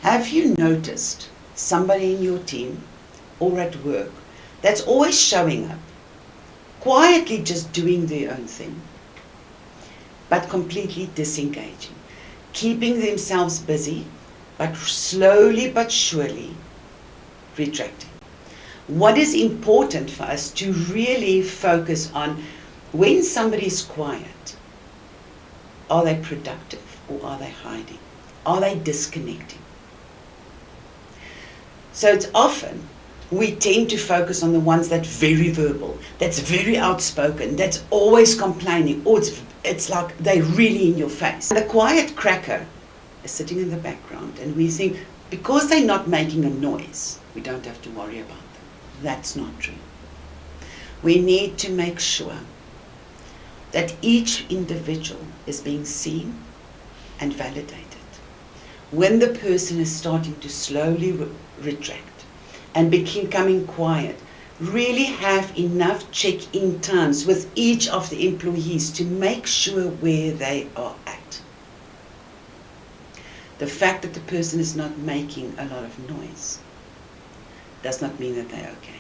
Have you noticed somebody in your team or at work that's always showing up, quietly just doing their own thing, but completely disengaging, keeping themselves busy, but slowly but surely retracting? What is important for us to really focus on when somebody is quiet? Are they productive or are they hiding? Are they disconnecting? So it's often we tend to focus on the ones that's very verbal, that's very outspoken, that's always complaining, or it's like they're really in your face. The quiet cracker is sitting in the background, and we think because they're not making a noise, we don't have to worry about them. That's not true. We need to make sure that each individual is being seen and validated. When the person is starting to slowly retract and becoming quiet, really have enough check-in times with each of the employees to make sure where they are at. The fact that the person is not making a lot of noise does not mean that they're okay.